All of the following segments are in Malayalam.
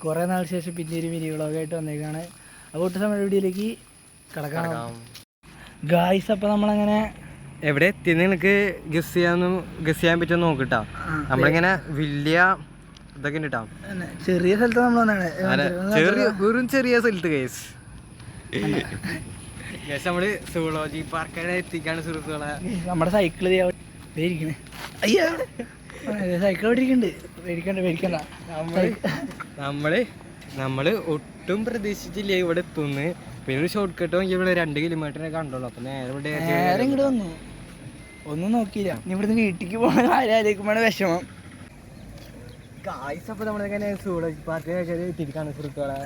കുറെ നാൾ ശേഷം പിന്നെ ഒരു മിനി വ്ളോഗായിട്ട് വന്നേക്കാണ്. അപ്പോൾ ഒട്ടും സമയം വീഡിയോയിലേക്ക് കടക്കാം ഗായ്സ്. അപ്പോൾ നമ്മളങ്ങനെ എവിടെ എത്തിയെന്ന് നിനക്ക് ഗസ് ചെയ്യാൻ പറ്റുമോ നോക്കിട്ടാ. നമ്മളിങ്ങനെ വലിയ ഇതൊക്കെ ഉണ്ട് കേട്ടോ, ചെറിയ സ്ഥലത്ത് നമ്മൾ വന്നാണ്, വെറും ചെറിയ സ്ഥലത്ത് ഗൈസ്. നമ്മള് സൂളോജി പാർക്കാണ് എത്തിക്കാണ് സുഹൃത്തുക്കളെ. നമ്മുടെ സൈക്കിള് ഇരിക്കണേ, അയ്യാ സൈക്കിൾ പേടിക്കണ്ട. നമ്മള് ഒട്ടും പ്രതീക്ഷിച്ചില്ല ഇവിടെ എത്തുന്ന്. പിന്നെ ഒരു ഷോർട്ട് കട്ട് നോക്കി ഇവിടെ 2 കിലോമീറ്ററിനെ കണ്ടോളൂ. അപ്പൊ നേരെ ഇങ്ങോട്ട് വന്നു, ഒന്നും നോക്കിയില്ല. ഇവിടുന്ന് വീട്ടിലേക്ക് പോണ കാര്യം വിഷമം. അപ്പൊ നമ്മളിങ്ങനെ സൂളോജി പാർക്ക് എത്തിക്കാണ് സുഹൃത്തുക്കളെ.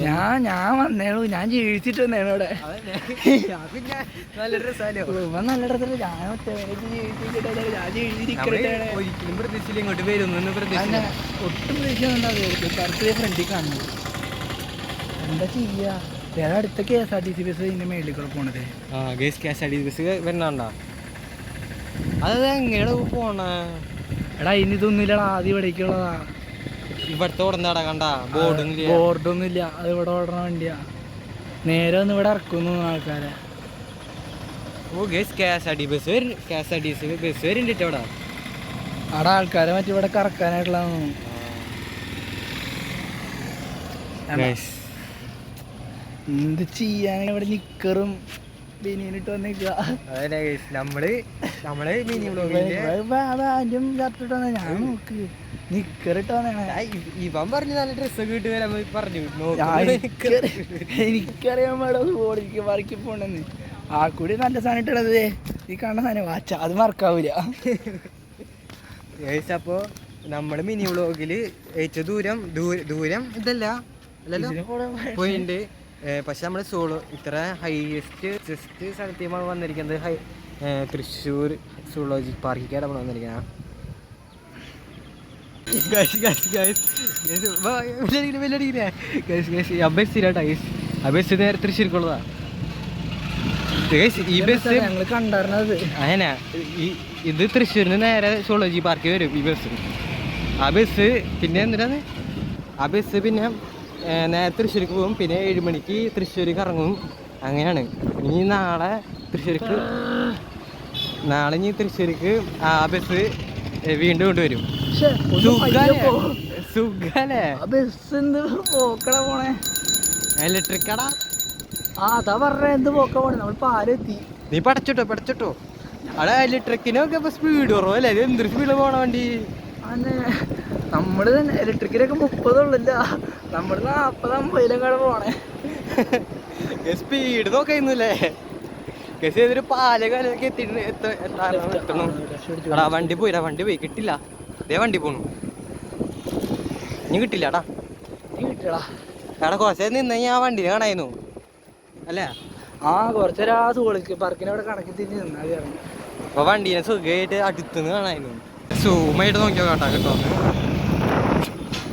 ഞാൻ വന്നേളൂ, ഞാൻ ജീവിച്ചിട്ട് വന്നേണു ഇവിടെ. നല്ല ഡ്രസ്സല്ലേ, ഞാൻ ഒരിക്കലും പ്രതീക്ഷിച്ചില്ല ഇങ്ങോട്ട് വരുന്നു. ഒട്ടും പ്രതീക്ഷ കറക്റ്റ് ഫ്രണ്ടിൽ കാണുന്നത്. എന്താ ചെയ്യാ, വേറെ അടുത്ത KSRTC ബസ് ഇതിന്റെ മേളിൽ കൂടെ പോണത്. KSRTC ബസ് വരണോ? അത് എങ്ങനെയാണ് പോണ? എടാ ഇനി ഇതൊന്നുമില്ലടാ, ആദ്യം ഇവിടേക്കുള്ളതാ. ഇവിടുത്തെ ഓടുന്നടാ, കണ്ട ബോർഡൊന്നും ഇല്ല. അത് ഇവിടെ ഓടണ വണ്ടിയാ, നേരെ ഒന്ന് ഇവിടെ ഇറക്കുന്നു ആൾക്കാരെ. KSRTC ബസ് വരുന്നുണ്ട് ഇവിടെ. അവിടെ ആൾക്കാരെ മറ്റേ ഇവിടെ കറക്കാനായിട്ടുള്ളതാണ്. എന്ത് ചെയ്യാൻ, ഇവിടെ നിക്കറും ബനിയനിട്ട് വന്നേക്കുക. ഞാൻ നോക്ക് നിക്കറിട്ട് വന്നേ. ഇവൻ പറഞ്ഞു നല്ല ഡ്രസ്സൊക്കെ ഇട്ട് വരാൻ പറഞ്ഞു. എനിക്കറിയാൻ പാടും ഓടിക്ക് മറിക്ക് പോണെന്ന്. ആ കൂടി നല്ല സാധനം ഇട്ടത് ഈ കാണുന്ന സാധനം വാച്ച, അത് മറക്കാവൂല. അപ്പോ നമ്മള് മിനി വ്ളോഗില് ഏറ്റവും ദൂരം ഇതല്ല പോയിന്റ്. പക്ഷെ നമ്മള് സോളോ ഇത്ര ഹൈയസ്റ്റ് സ്ഥലത്തേക്ക് വന്നിരിക്കുന്നത് തൃശ്ശൂർ സൂളോജി പാർക്കിലേക്കാണ് നമ്മൾ വന്നിരിക്കുന്നത്. ബസ് നേരെ തൃശ്ശൂർക്കുള്ളതാ. ഈ ബസ് ഞങ്ങൾ കണ്ടറിഞ്ഞത് അങ്ങനെ, ഇത് തൃശ്ശൂരിന് നേരെ സൂളോജി പാർക്ക് വരും ഈ ബസ്. ആ ബസ് പിന്നെ എന്തിനാണ്, ആ ബസ് പിന്നെ നേരെ തൃശ്ശൂർക്ക് പോകും. പിന്നെ 7 മണിക്ക് തൃശ്ശൂർക്ക് ഇറങ്ങും. അങ്ങനെയാണ്. ഇനി നാളെ ഇനി തൃശ്ശൂർക്ക് ആ ബസ് വീണ്ടും കൊണ്ടുവരും. സുഖല്ലേ ഇലക്ട്രിക്കടാ. അതാ പറഞ്ഞ എന്ത് പോക്ക പോണേ, നമ്മൾ പാലെത്തി. നീ പഠിച്ചിട്ടോ അവിടെ ഇലക്ട്രിക്കിനൊക്കെ ഇപ്പൊ സ്പീഡ് കുറവല്ലേ? എന്തൊരു സ്പീഡ് പോണ വണ്ടി. നമ്മള് ഇലക്ട്രിക്കിനൊക്കെ 30 ഉള്ളില്ല, നമ്മള് 40-50 പോണേ. സ്പീഡ് നോക്കുന്നില്ലേ? ഏതൊരു പാലകാലൊക്കെ എത്തണം. വണ്ടി പോയി കിട്ടില്ല. അതേ വണ്ടി പോണു, ഇനി കിട്ടില്ലടാ. എടാ കുറച്ച് നിന്ന് ആ വണ്ടി കാണായിരുന്നു അല്ലേ? കുറച്ചൊരാ സൂളജി പാർക്കിനെ അവിടെ കണക്കി തിരിഞ്ഞ് നിന്നാ കയറും. അപ്പൊ വണ്ടീനെ സുഖമായിട്ട് അടുത്തുനിന്ന് കാണായിരുന്നു. സൂമായിട്ട് നോക്കിയോ കേട്ടോ കേട്ടോ.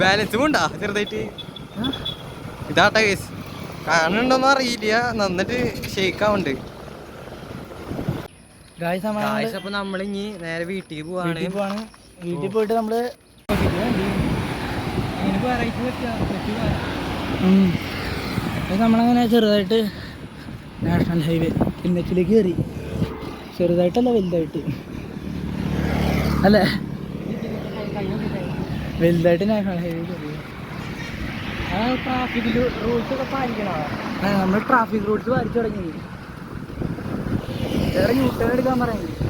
ബാലൻസും ഉണ്ടാ ചെറുതായിട്ട്. ഇതാട്ടാ കേസ്, കാണുന്നുണ്ടോന്നും അറിയില്ല, നന്നിട്ട് ഷെയ്ക്കാവുണ്ട്. അപ്പൊ നമ്മളിനി നേരെ വീട്ടിൽ പോവാണ്. വീട്ടിൽ പോയിട്ട് നമ്മള് നമ്മളങ്ങനെ ചെറുതായിട്ട് നാഷണൽ ഹൈവേ NHലേക്ക് കയറി. ചെറുതായിട്ടല്ല, വലുതായിട്ട് അല്ലേ? വലുതായിട്ട് നാഷണൽ ഹൈവേ കയറി. ട്രാഫിക് റൂൾസൊക്കെ പാലിക്കണോ? നമ്മൾ ട്രാഫിക് റൂൾസ് പാലിച്ചു തുടങ്ങി. വേറെ യൂട്ടേൺ എടുക്കാൻ പറയുന്നത്.